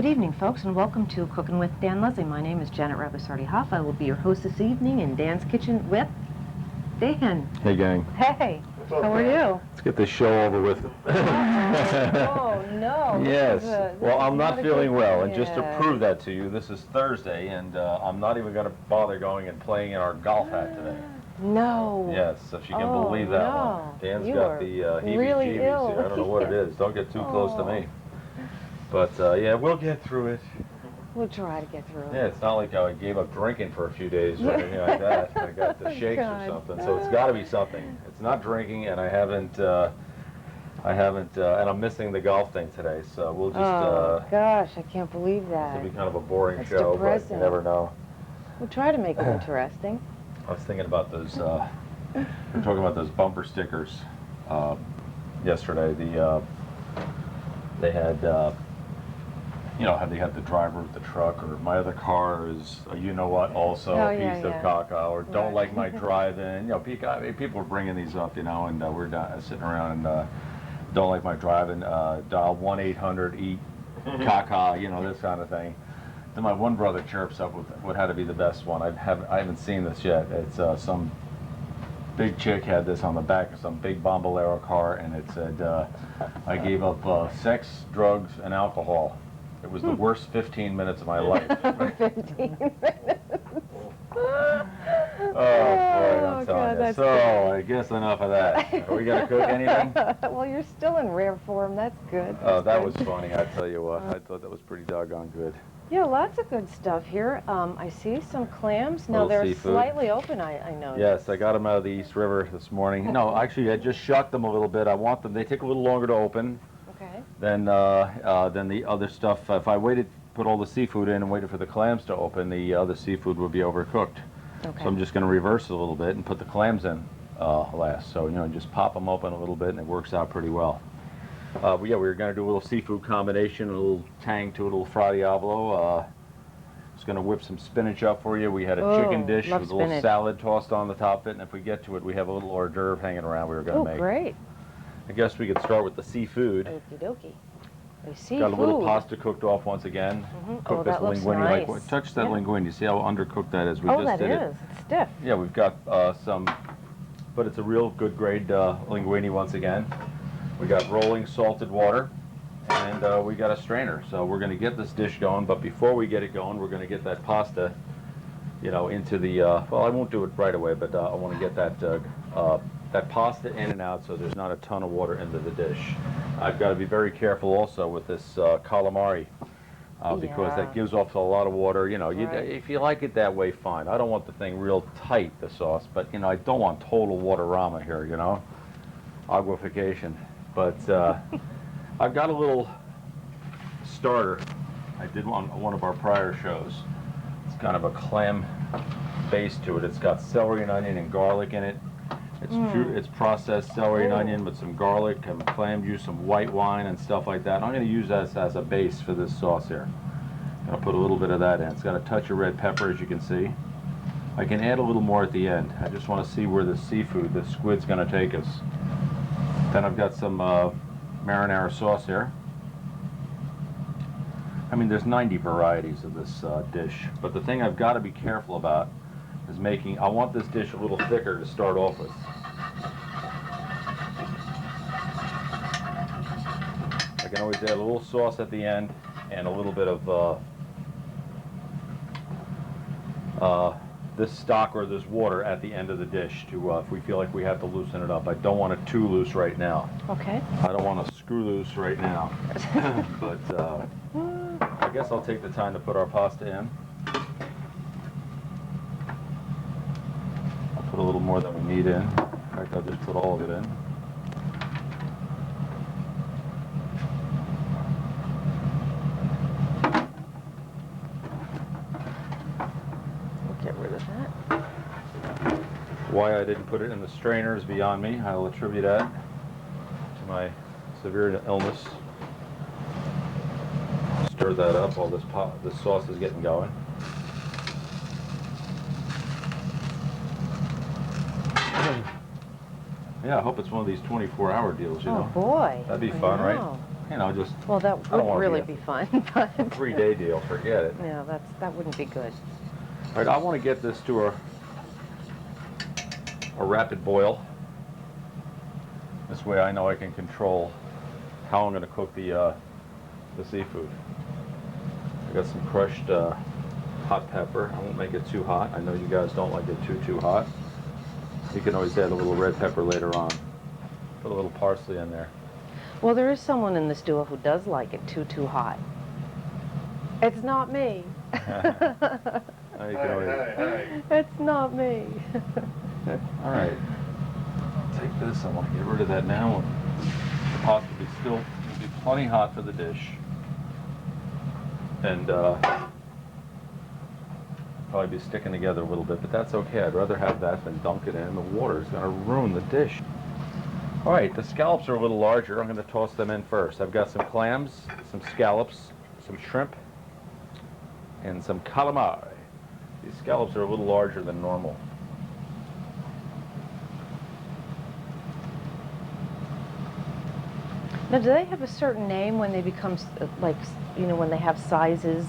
Good evening, folks, and welcome to Cooking with Dan Leslie. My name is Janet Rabasardi-Hoff. I will be your host this evening in Dan's Kitchen with Dan. Hey, gang. Hey, how are you? Let's get this show over with. Oh, no. Yes. Well, I'm not feeling well, and just to Yeah. prove that to you, this is Thursday, and I'm not even going to bother going and playing in our golf hat today. No. Yes, if you can Oh, believe that no. one. Dan's You got are the really heebie-jeebies ill. here. I don't know what it is. Don't get too close to me. But, yeah, we'll get through it. We'll try to get through it. Yeah, it's not like I gave up drinking for a few days or anything like that. I got the shakes or God. something, so it's got to be something. It's not drinking, and I haven't, and I'm missing the golf thing today, so we'll just, Oh, gosh, I can't believe that. it'll be kind of a boring That's show, depressing. but you never know. We'll try to make it interesting. I was thinking about those, we were talking about those bumper stickers yesterday. They had, you know, how they had the driver of the truck, or my other car is, you know what, also Oh, a yeah, piece of yeah. caca, or don't Right. like my drive-in. You know, people were bringing these up, you know, and we're sitting around and don't like my driving, dial 1-800-EAT caca, you know, this kind of thing. Then my one brother chirps up with what had to be the best one. I haven't seen this yet. It's some big chick had this on the back of some big Bombolero car, and it said, I gave up sex, drugs, and alcohol. It was the worst 15 minutes of my life. 15 minutes. Oh, boy, I'm God, telling you. that's So, great. I guess enough of that. Are we going to cook anything? Well, you're still in rare form. That's good. Oh, That's that good. was funny. I tell you what. I thought that was pretty doggone good. Yeah, lots of good stuff here. I see some clams. Now, Little they're seafood. slightly open, I noticed. Yes, I got them out of the East River this morning. No, actually, I just shucked them a little bit. I want them. They take a little longer to open Okay. than the other stuff. If I put all the seafood in and waited for the clams to open, the other seafood would be overcooked. Okay. So I'm just going to reverse it a little bit and put the clams in last. So, you know, just pop them open a little bit, and it works out pretty well. But yeah, we were going to do a little seafood combination, a little tang to it, a little Fra Diavolo. Just going to whip some spinach up for you. We had a chicken dish love with a little spinach. salad tossed on the top of it, and if we get to it, we have a little hors d'oeuvre hanging around we were going Oh, to make. great. I guess we could start with the seafood. Okie dokie. I see Got a little food. pasta cooked off once again. Mhm. Cook Oh, this that looks linguine nice. like touch that Yeah. linguine. See how undercooked that is? We Oh, just that did is. It's stiff. it. Yeah, we've got some, but it's a real good grade linguine once again. We got rolling salted water, and we got a strainer. So we're going to get this dish going, but before we get it going, we're going to get that pasta, you know, into the, well, I won't do it right away, but I want to get that pasta in and out so there's not a ton of water into the dish. I've got to be very careful also with this calamari because Yeah. that gives off a lot of water. You know, Right. if you like it that way, fine. I don't want the thing real tight, the sauce, but, you know, I don't want total waterama here, you know, aguification. But I've got a little starter I did on one of our prior shows. It's kind of a clam base to it. It's got celery and onion and garlic in it. It's processed celery and onion with some garlic and clam juice, some white wine and stuff like that. I'm going to use that as a base for this sauce here. I'm going to put a little bit of that in. It's got a touch of red pepper, as you can see. I can add a little more at the end. I just want to see where the seafood, the squid's going to take us. Then I've got some marinara sauce here. I mean, there's 90 varieties of this dish, but the thing I've got to be careful about is I want this dish a little thicker to start off with. I can always add a little sauce at the end and a little bit of this stock or this water at the end of the dish to if we feel like we have to loosen it up. I don't want it too loose right now. Okay. I don't want to screw loose right now. But I guess I'll take the time to put our pasta in. I'll put a little more than we need in. In fact, I'll just put all of it in. Get rid of that. Why I didn't put it in the strainer is beyond me. I'll attribute that to my severe illness. Stir that up while this sauce is getting going. Yeah, I hope it's one of these 24-hour deals, you Oh, know. boy. That'd be I fun, right? know. you know, just Well, that I don't would wanna really be be fun, but... 3-day deal, forget it. No, that wouldn't be good. All right, I want to get this to a rapid boil. This way I know I can control how I'm going to cook the seafood. I got some crushed hot pepper. I won't make it too hot. I know you guys don't like it too hot. You can always add a little red pepper later on. Put a little parsley in there. Well, there is someone in this duo who does like it too hot. It's not me. You can always- It's not me. All right. Take this. I want to get rid of that now. The pot will be plenty hot for the dish. And probably be sticking together a little bit, but that's okay. I'd rather have that than dunk it in. The water is going to ruin the dish. All right, the scallops are a little larger. I'm going to toss them in first. I've got some clams, some scallops, some shrimp, and some calamari. These scallops are a little larger than normal. Now, do they have a certain name when they become, like, you know, when they have sizes?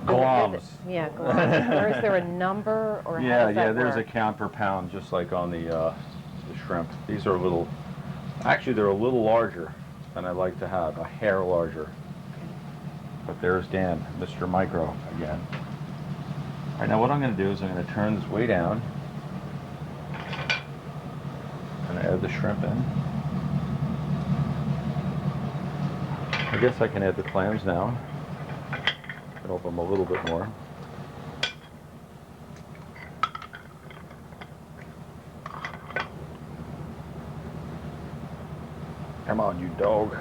Glams. Yeah, glams. Or is there a number, or how does that there's a work? count per pound, just like on the shrimp. These are a little, actually they're a little larger than I like to have, a hair larger. But there's Dan, Mr. Micro again. All right, now what I'm going to do is I'm going to turn this way down. I'm going to add the shrimp in. I guess I can add the clams now. Open them a little bit more. Come on, you dog.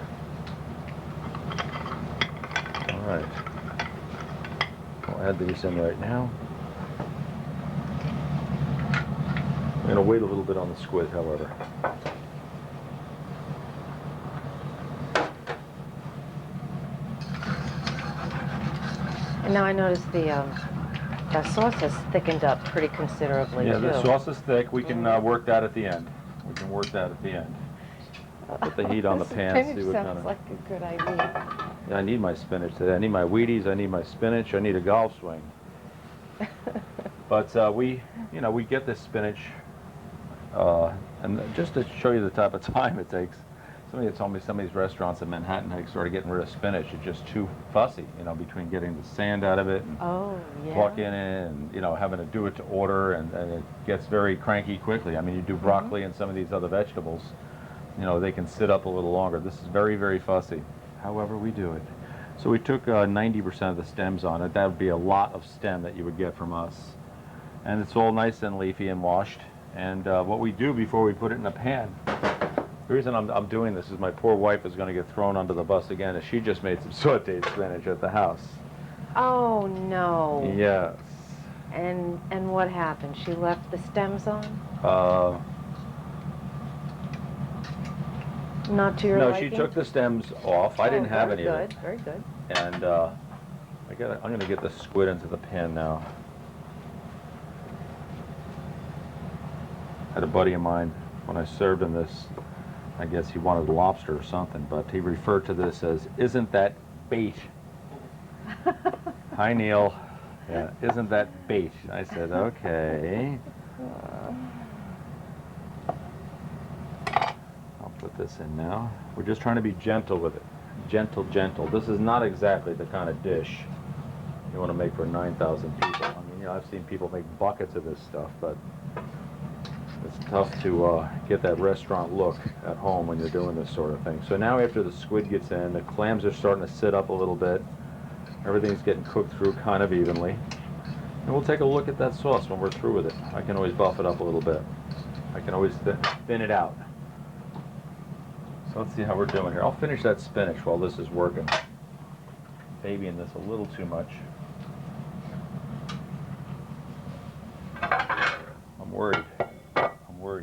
All right. I'll add these in right now. I'm going to wait a little bit on the squid, however. And now I noticed the sauce has thickened up pretty considerably, Yeah, too. the sauce is thick. We can work that at the end. We can work that at the end. Put the heat on the pan, Spinach see what kind sounds of... like a good idea. Yeah, I need my spinach today. I need my Wheaties. I need my spinach. I need a golf swing. But we get this spinach, and just to show you the type of time it takes, somebody had told me some of these restaurants in Manhattan had started getting rid of spinach. It's just too fussy, between getting the sand out of it and Oh, yeah. plucking it and, having to do it to order, and it gets very cranky quickly. I mean, you do broccoli and some of these other vegetables, they can sit up a little longer. This is very, very fussy. However, we do it. So we took 90% of the stems on it. That would be a lot of stem that you would get from us. And it's all nice and leafy and washed. And what we do before we put it in a pan, the reason I'm doing this is my poor wife is going to get thrown under the bus again, as she just made some sauteed spinach at the house. Oh, no. Yes. And what happened? She left the stems on? Not to your No, liking? she took the stems off. I didn't have any of it. Very good, And I'm going to get the squid into the pan now. I had a buddy of mine, when I served him this, I guess he wanted lobster or something, but he referred to this as, "Isn't that bait?" Hi, Neil. Yeah, "Isn't that bait?" I said, okay. I'll put this in now. We're just trying to be gentle with it. Gentle, gentle. This is not exactly the kind of dish you want to make for 9,000 people. I mean, I've seen people make buckets of this stuff, but it's tough to get that restaurant look at home when you're doing this sort of thing. So now after the squid gets in, the clams are starting to sit up a little bit. Everything's getting cooked through kind of evenly. And we'll take a look at that sauce when we're through with it. I can always buff it up a little bit. I can always thin it out. So let's see how we're doing here. I'll finish that spinach while this is working. Babying this a little too much. I'm worried.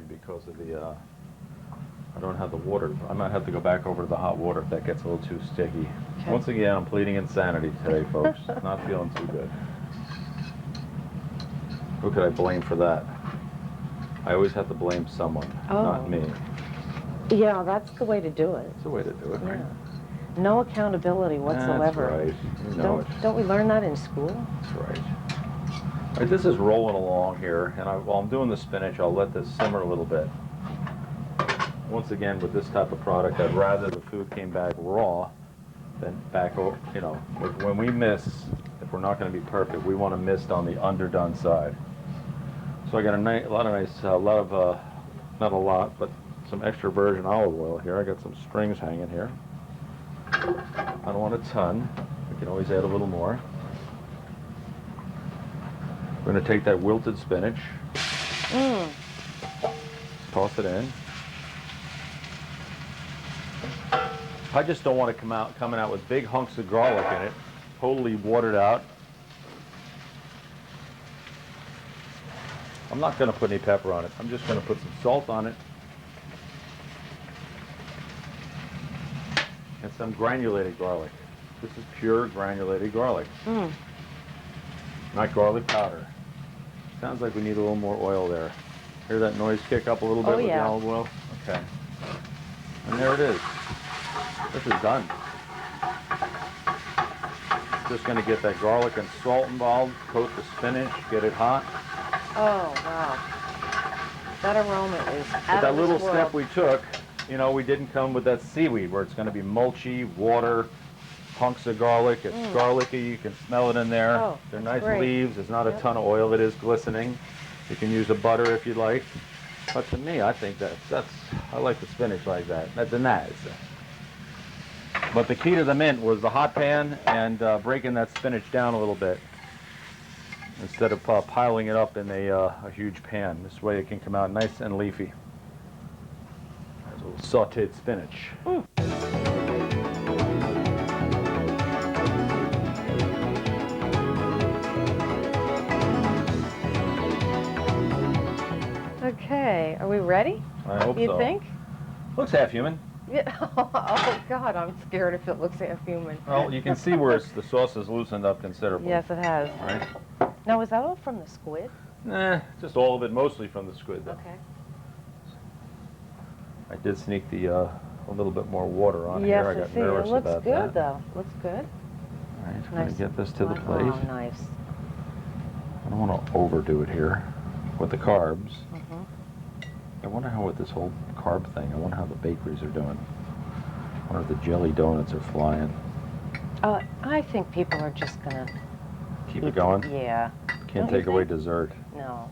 Because of the, I don't have the water. I might have to go back over to the hot water if that gets a little too sticky. Okay. Once again, I'm pleading insanity today, folks. Not feeling too good. Who could I blame for that? I always have to blame someone, not me. Yeah, that's the way to do it. It's the way to do it, right? Yeah. No accountability whatsoever. That's right. You know it. Don't we learn that in school? That's right. All right, this is rolling along here, and while I'm doing the spinach, I'll let this simmer a little bit. Once again, with this type of product, I'd rather the food came back raw than back, you know, when we miss, if we're not going to be perfect, we want to mist on the underdone side. So I got not a lot, but some extra virgin olive oil here. I got some strings hanging here. I don't want a ton. We can always add a little more. We're going to take that wilted spinach, toss it in. I just don't want it coming out with big hunks of garlic in it, totally watered out. I'm not going to put any pepper on it. I'm just going to put some salt on it and some granulated garlic. This is pure granulated garlic, not garlic powder. Sounds like we need a little more oil there. Hear that noise kick up a little bit with the olive oil? Okay. And there it is. This is done. Just going to get that garlic and salt involved, coat the spinach, get it hot. Oh, wow. That aroma is But out that of this little world. step we took, you know, we didn't come with that seaweed where it's going to be mulchy, water, hunks of garlic. It's garlicky. You can smell it in there. Oh, They're that's nice great. leaves. There's not a ton of oil. It is glistening. You can use a butter if you'd like. But to me, I think I like the spinach like that. That's nice. But the key to the mint was the hot pan and breaking that spinach down a little bit instead of piling it up in a huge pan. This way it can come out nice and leafy. There's a little sauteed spinach. Okay, are we ready? I hope You so. think? Looks half human. Yeah. Oh, God, I'm scared if it looks half human. Well, you can see where the sauce has loosened up considerably. Yes, it has. Right? Now, is that all from the squid? Nah, just all of it, mostly from the squid, though. Okay. I did sneak a little bit more water on Yes, here. I I got see. nervous It looks about good, that. though. Looks good. All right, we're going to get this to the plate. Oh, nice. I don't want to overdo it here with the carbs. Mhm. I wonder how with this whole carb thing, I wonder how the bakeries are doing. I wonder if the jelly donuts are flying. I think people are just gonna Keep it going? Yeah. Can't Don't you take away think? dessert. No.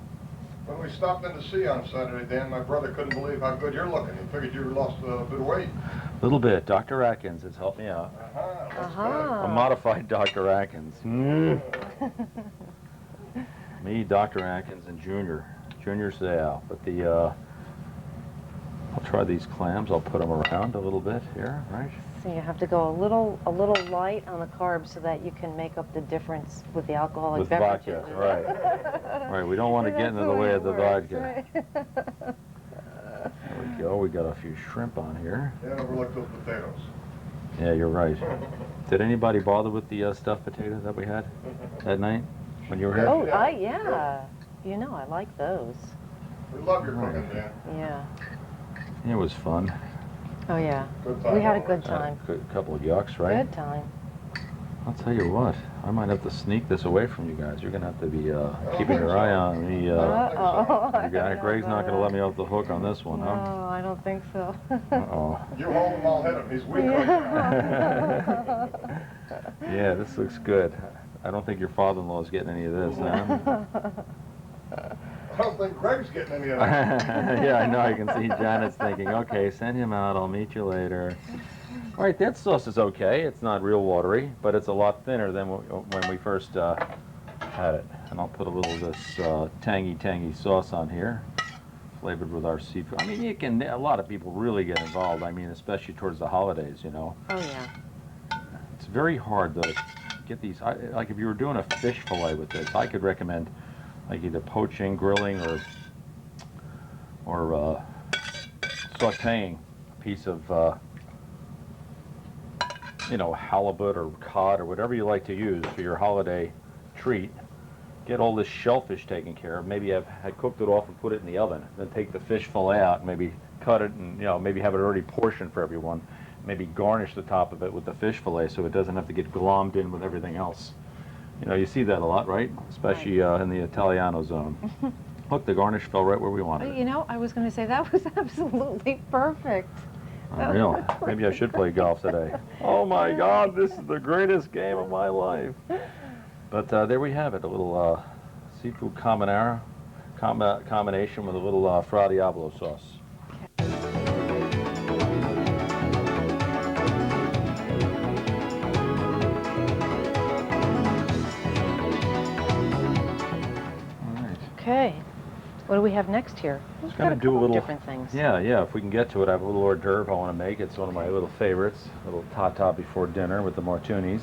When we stopped in to see you on Saturday, Dan, my brother couldn't believe how good you're looking. He figured you lost a bit of weight. A little bit. Dr. Atkins has helped me out. Looks A modified Dr. Atkins. Me, Dr. Atkins, and Junior Sal. But I'll try these clams. I'll put them around a little bit here, right? So you have to go a little light on the carbs so that you can make up the difference with the alcoholic With beverages. vodka, right. Right, we don't want to get into the way of the vodka. There we go. We got a few shrimp on here. Dan overlooked those potatoes. Yeah, you're right. Did anybody bother with the stuffed potatoes that we had that night when you were here? Oh, yeah. You know, I like those. We love your cooking, Dan. Yeah. It was fun. Oh, yeah. Good time. We had a good Had time. a good couple of yucks, right? Good time. I'll tell you what, I might have to sneak this away from you guys. You're going to have to be keeping your eye on me. Uh-oh. I don't know Greg's not about going to let me off the hook on this one, No, huh? I don't think so. Uh-oh. You hold him, I'll hit him. He's weak right now. Yeah, this looks good. I don't think your father-in-law is getting any of this, huh? I don't think Greg's getting any of that. Yeah, I know. I can see Janet's thinking, okay, send him out. I'll meet you later. All right, that sauce is okay. It's not real watery, but it's a lot thinner than when we first had it. And I'll put a little of this tangy sauce on here, flavored with our seafood. I mean, a lot of people really get involved. I mean, especially towards the holidays, you know. Oh, yeah. It's very hard to get these. Like if you were doing a fish fillet with this, I could recommend like either poaching, grilling, or sautéing a piece of halibut or cod or whatever you like to use for your holiday treat. Get all this shellfish taken care of. Maybe I cooked it off and put it in the oven. Then take the fish fillet out and maybe cut it and maybe have it already portioned for everyone. maybe garnish the top of it with the fish fillet so it doesn't have to get glommed in with everything else. You know, you see that a lot, right? Especially in the Italiano zone. Look, the garnish fell right where we wanted it. You know, I was going to say that was absolutely perfect. Unreal. Maybe I should play golf today. Oh my God, this is the greatest game of my life. But there we have it, a little seafood carbonara combination with a little Fra Diavolo sauce. Okay. What do we have next here? We've got a couple of different things. Yeah, if we can get to it, I have a little hors d'oeuvre I want to make. It's one of my little favorites, a little tata before dinner with the martinis.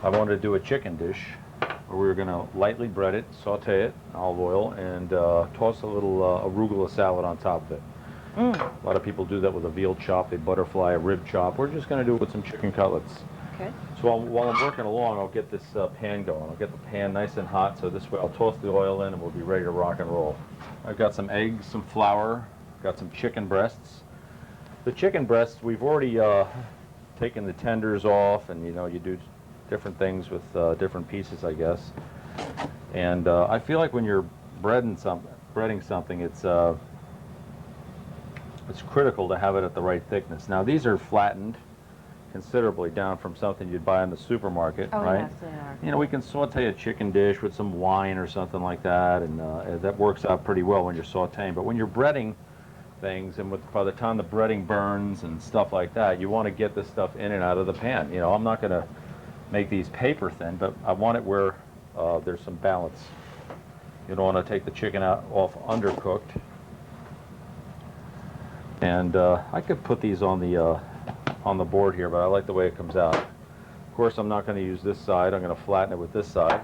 I wanted to do a chicken dish where we were going to lightly bread it, saute it, olive oil, and toss a little arugula salad on top of it. A lot of people do that with a veal chop, they butterfly a rib chop. We're just going to do it with some chicken cutlets. Okay. So while I'm working along, I'll get this pan going. I'll get the pan nice and hot, so this way I'll toss the oil in and we'll be ready to rock and roll. I've got some eggs, some flour, got some chicken breasts. The chicken breasts, we've already taken the tenders off, and you know, you do different things with different pieces, I guess. And I feel like when you're breading something, it's critical to have it at the right thickness. Now these are flattened considerably down from something you'd buy in the supermarket, right? Yes, they are. You know, we can saute a chicken dish with some wine or something like that, and that works out pretty well when you're sauteing. But when you're breading things, and by the time the breading burns and stuff like that, you want to get this stuff in and out of the pan. You know, I'm not going to make these paper thin, but I want it where there's some balance. You don't want to take the chicken off undercooked. And I could put these on the board here, but I like the way it comes out. Of course, I'm not going to use this side. I'm going to flatten it with this side.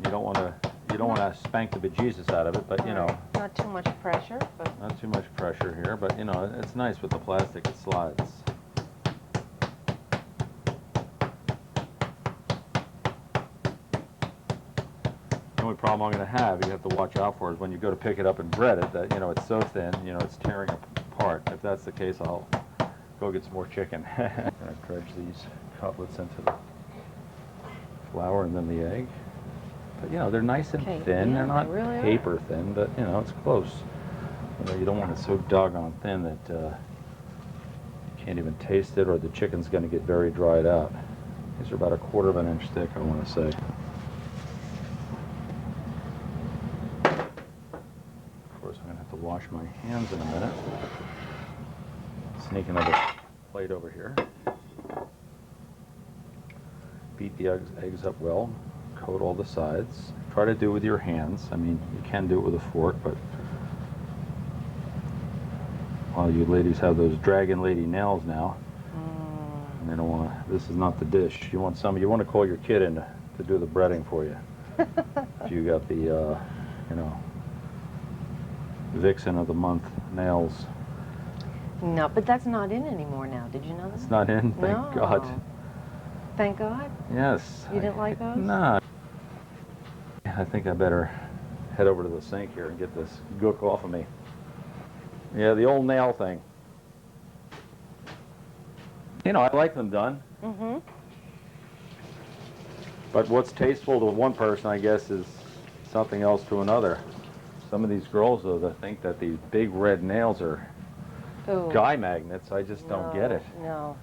You don't want to spank the bejesus out of it, but you know, Not too much pressure, but not too much pressure here. But you know, it's nice with the plastic. It slides. The only problem I'm going to have, you have to watch out for, is when you go to pick it up and bread it, that, you know, it's so thin, you know, it's tearing apart. If that's the case, I'll go get some more chicken. I'm going to dredge these cutlets into the flour and then the egg. But, you know, they're nice and Okay, thin. yeah, They're not they really are. paper thin, but, you know, it's close. You know, you don't want it so doggone thin that you can't even taste it, or the chicken's going to get very dried out. These are about 1/4 of an inch thick, I want to say. Of course, I'm going to have to wash my hands in a minute. Sneak another plate over here. Beat the eggs up well. Coat all the sides. Try to do it with your hands. I mean, you can do it with a fork, but well, you ladies have those dragon lady nails now, and they don't want to. This is not the dish. You want to call your kid in to do the breading for you. If you got the, you know, Vixen of the Month nails. no, but that's not in anymore now. Did you know that? It's not in. Thank No. God. Thank God. Yes. You didn't like those? Nah. I think I better head over to the sink here and get this gook off of me. Yeah, the old nail thing. You know, I like them done. Mm-hmm. But what's tasteful to one person, I guess, is something else to another. Some of these girls, though, that think that these big red nails are Ooh. guy magnets. I just don't get it. No.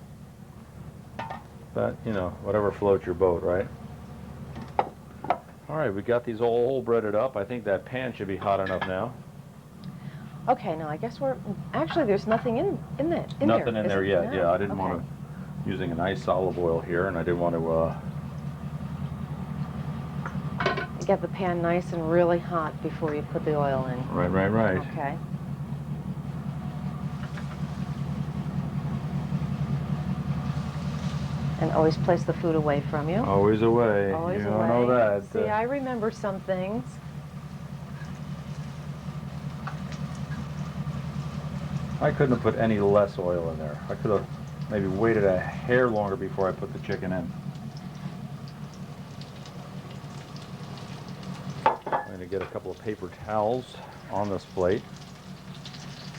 But, you know, whatever floats your boat, right? All right, we got these all breaded up. I think that pan should be hot enough now. Okay, now I guess we're actually there's nothing in there. Nothing in is there it? yet. No. Yeah, I didn't Okay. want to using a nice olive oil here, and I didn't want to. Get the pan nice and really hot before you put the oil in. Right. Okay. And always place the food away from you. Always away. Always you away. know that. See, I remember some things. I couldn't have put any less oil in there. I could have maybe waited a hair longer before I put the chicken in. I'm going to get a couple of paper towels on this plate.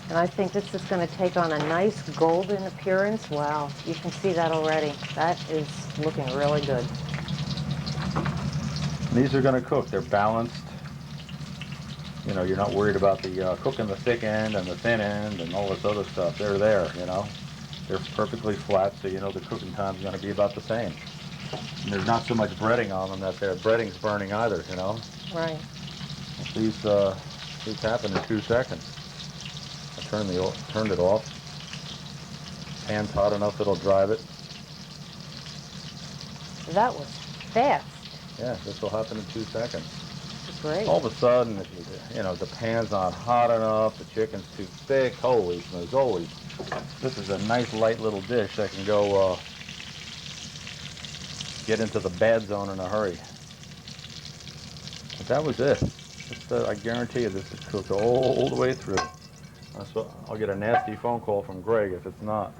And I think this is going to take on a nice golden appearance. Wow, you can see that already. That is looking really good. These are going to cook. They're balanced. You know, you're not worried about the cooking the thick end and the thin end and all this other stuff. They're there, you know. They're perfectly flat, so you know the cooking time's going to be about the same. And there's not so much breading on them that their breading's burning either, you know. Right. These happen in 2 seconds. I turned it off. Pan's hot enough it'll drive it. That was fast. Yeah, this will happen in 2 seconds. Great. All of a sudden, if you know, the pan's not hot enough, the chicken's too thick, holy smokes, this is a nice light little dish that can go get into the bad zone in a hurry. But that was it. I guarantee you this is cooked all the way through. So I'll get a nasty phone call from Greg if it's not.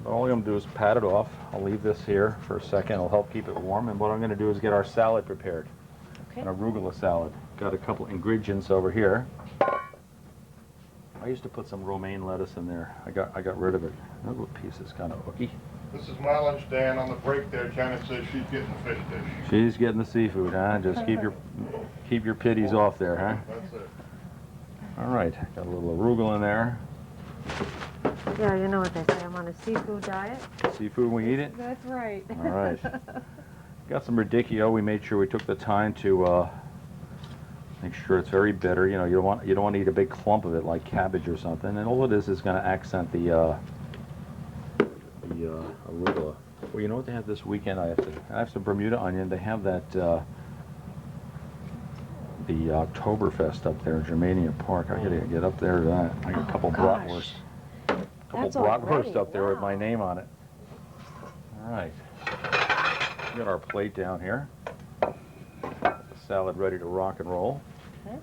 But all I'm going to do is pat it off. I'll leave this here for a second. It'll help keep it warm. And what I'm going to do is get our salad prepared. Okay. An arugula salad. Got a couple ingredients over here. I used to put some romaine lettuce in there. I got rid of it. That little piece is kind of hooky. This is my lunch, Dan. On the break there, Janet says she's getting the fish dish. She's getting the seafood, huh? Just keep your pitties off there, huh? That's it. All right. Got a little arugula in there. Yeah, you know what they say. I'm on a seafood diet. Seafood, we eat it. That's right. All right. Got some radicchio. We made sure we took the time to make sure it's very bitter. You know, you don't want to eat a big clump of it like cabbage or something. And all it is going to accent the arugula. Well, you know what they have this weekend? I have some Bermuda onion. They have that the Oktoberfest up there in Germania Park. I gotta get up there to that. I got a couple bratwursts. That's Bratwurst already, up there with wow. my name on it. All right. We got our plate down here. The salad ready to rock and roll. Okay.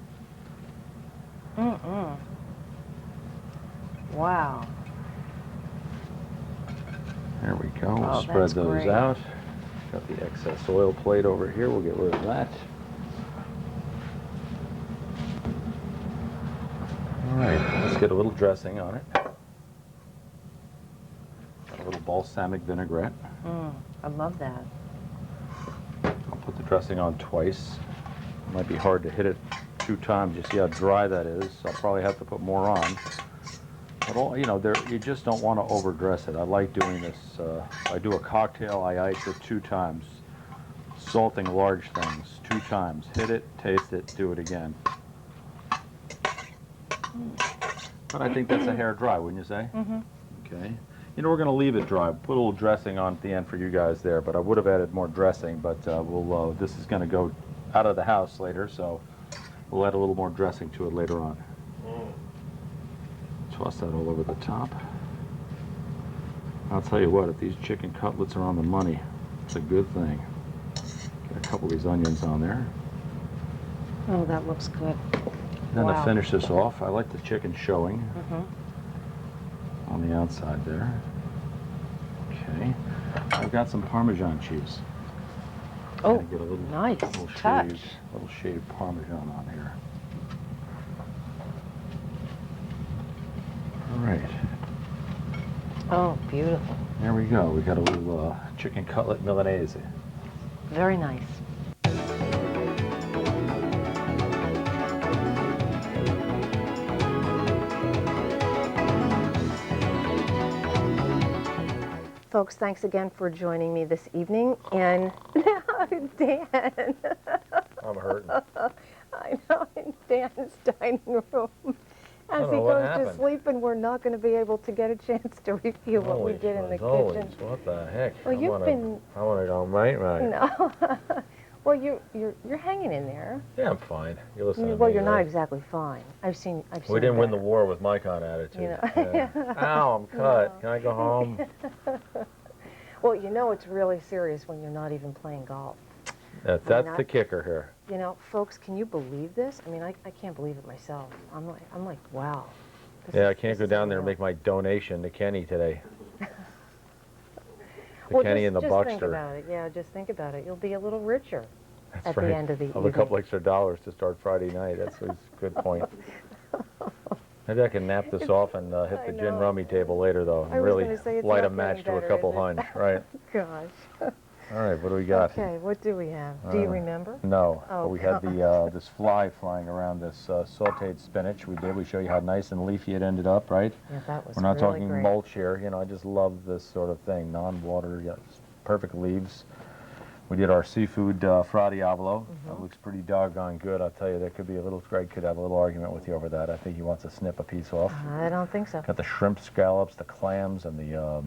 Mm-mm. Wow. There we go. We'll Oh, spread that's those great. out. Got the excess oil plate over here. We'll get rid of that. All right, let's get a little dressing on it. Got a little balsamic vinaigrette. I love that. I'll put the dressing on twice. It might be hard to hit it 2 times. You see how dry that is. I'll probably have to put more on. But you know, you just don't want to overdress it. I like doing this. I do a cocktail, I ice it 2 times. Salting large things 2 times. Hit it, taste it, do it again. But I think that's a hair dry, wouldn't you say? Mm-hmm. Okay. You know, we're going to leave it dry. Put a little dressing on at the end for you guys there, but I would have added more dressing, but this is going to go out of the house later, so we'll add a little more dressing to it later on. Toss that all over the top. I'll tell you what, if these chicken cutlets are on the money, it's a good thing. Get a couple of these onions on there. Oh, that looks good. Then to Wow. finish this off, I like the chicken showing Mm-hmm. on the outside there. Okay. I've got some Parmesan cheese. Oh, Gonna get a little, nice touch. little shaved Parmesan on here. All right. Oh, beautiful. There we go. We got a little chicken cutlet Milanese. Very nice. Folks, thanks again for joining me this evening. And Dan, I'm hurting. I know, in Dan's dining room. As don't he know what goes to happened. sleep, and we're not going to be able to get a chance to review what we did in the kitchen. What the heck? Well, you've been I want to go right. no. Well, you're hanging in there. Yeah, I'm fine. You listen to Well, me, you're not right? exactly fine. I've seen. We didn't win the better. war with my kind of attitude. You know. Yeah. Ow, I'm cut. No. Can I go home? Well, you know it's really serious when you're not even playing golf. That's not? the kicker here. You know, folks, can you believe this? I mean, I can't believe it myself. I'm like, wow. Yeah, I can't go down there and make my donation to Kenny today. Well, Kenny and the just Buckster. think about it. Yeah, just think about it. You'll be a little richer That's at right. the end of the I'll have a evening. couple extra dollars to start Friday night. That's a good point. Maybe I can nap this off and hit I the gin know. rummy table later, though. And I was really gonna say, it's light a not match getting to a better, couple is it? hunch, right? Gosh. All right, what do we got? Okay, what do we have? Do you remember? No, Oh, but we had God. this fly flying around this sauteed spinach. We show you how nice and leafy it ended up, right? Yeah, that was We're not really talking great. mulch here. You know, I just love this sort of thing. Non-water, yes, perfect leaves. We did our seafood fra diavolo. That looks pretty doggone good. I'll tell you, there could be a little, Greg could have a little argument with you over that. I think he wants to snip a piece off. I don't think so. Got the shrimp scallops, the clams, and the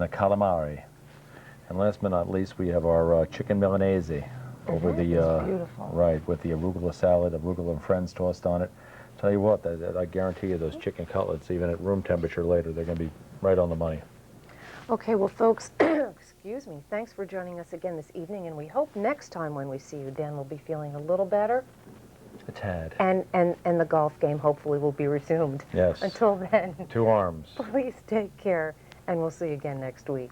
calamari. And last but not least, we have our chicken Milanese over the It's beautiful. right with the arugula salad, arugula and friends tossed on it. Tell you what, I guarantee you, those chicken cutlets, even at room temperature later, they're going to be right on the money. Okay, well, folks, excuse me. Thanks for joining us again this evening, and we hope next time when we see you, Dan will be feeling a little better, A tad. and the golf game hopefully will be resumed. Yes. Until then, 2 arms. please take care, and we'll see you again next week.